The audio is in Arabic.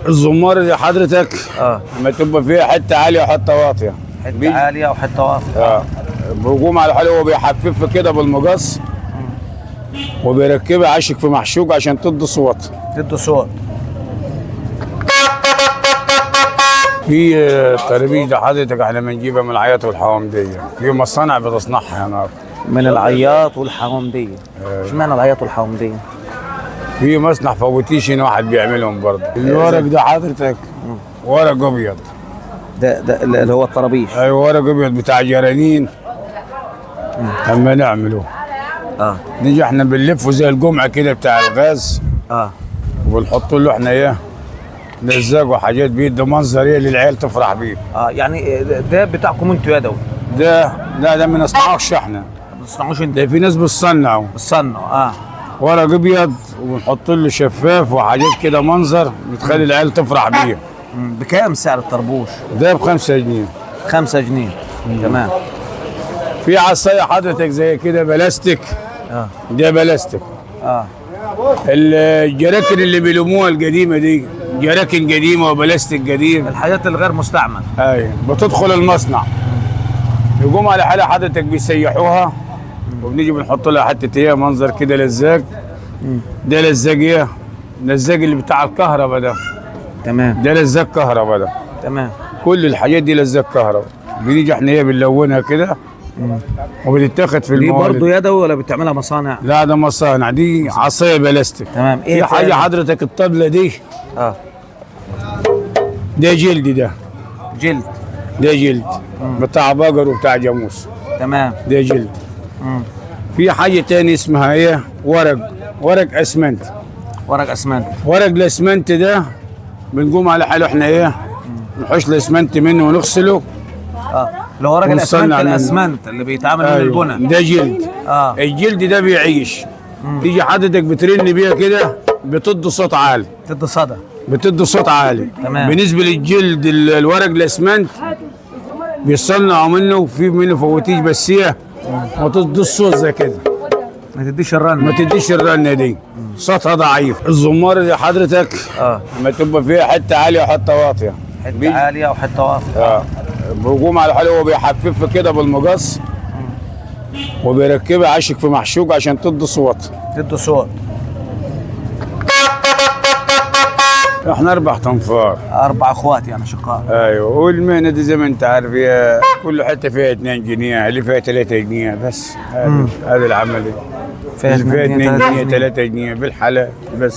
الزمارة دي حضرتك لما تبقى فيها حته عاليه وحته واطيه. حته عاليه وحته واطيه. بيقوم على حاله، هو بيحففها كده بالمقص وبيركبها عشق في محشوق عشان تدي صوت. في الطرابيش ده حضرتك احنا بنجيبها من العياط والحوامديه، في مصانع بتصنعها هنا. من العياط والحوامديه. اشمعنى العياط والحوامديه؟ في مصنع فوتيش هنا واحد بيعملهم برضه. الورق ده حضرتك ورق ابيض. ده اللي هو الطرابيش. ايوه ورق ابيض بتاع جرانين. اما نعمله نيجي احنا بنلفه زي الجمعه كده بتاع الغاز. وبنحط له احنا ايه لزاق وحاجات بيدي منظر ايه للعيال تفرح بيه. يعني ده بتاعكم انتوا يدوي؟ ده ما بنصنعوش احنا. ما بتصنعوش انتوا؟ ده في ناس بتصنعوا. ورق ابيض وبنحط له شفاف وحاجات كده منظر بتخلي العيال تفرح بيه. بكام سعر الطربوش؟ ده ب5 جنيه. 5 جنيه. تمام. في عصايه حضرتك زي كده بلاستيك. ده بلاستيك. الجراكن اللي بيلموها القديمه دي جراكن قديمه وبلاستيك قديم. الحاجات الغير مستعمل. ايوه بتدخل المصنع يقوم على حالها حضرتك بيسيحوها وبنيجي بنحط لها حته ايه منظر كده لزاق. ده لزاق ايه؟ لزاق اللي بتاع الكهرباء ده. تمام. ده لزاق كهرباء ده. تمام. كل الحاجات دي لزاق كهرباء. بنيجي احنا ايه بنلونها كده وبتتاخد في الموارد. دي برضه يدوي ولا بتعملها مصانع؟ لا ده مصانع. دي عصايه بلاستيك. تمام. ايه في حاجه حضرتك الطبله دي. ده جلد. ده جلد بتاع بقر وبتاع جاموس. تمام. ده جلد. في حاجه تاني اسمها ايه ورق اسمنت. ورق الاسمنت ده بنقوم على حاله احنا ايه نحوش الاسمنت منه ونغسله. اللي هو ورق الاسمنت اللي بيتعمل من البنى. ده جلد. الجلد ده بيعيش. تيجي حضرتك بترن بيها كده بتدي صوت عالي. بتدي صوت عالي. تمام. بالنسبه للجلد الورق الاسمنت بيصنعوا منه وفي منه فواتيش بس هي ما تديش صوت زي كده. ما تديش الرنه دي. صوتها ضعيف. الزماره دي حضرتك لما تبقى فيها حته عاليه وحته واطيه. عاليه وحته واطيه. بيقوم على حاله، هو بيحففها كده بالمقص وبيركبها عشق في محشوق عشان تدي صوت. احنا 4 تنفار. 4 اخوات يعني شقاء. ايوه. والمهنه دي زي ما انت عارف كل حته فيها 2 جنيه، اللي فيها 3 جنيه بس. هذا العمل. فيها 2 جنيه 3 جنيه بالحلال بس.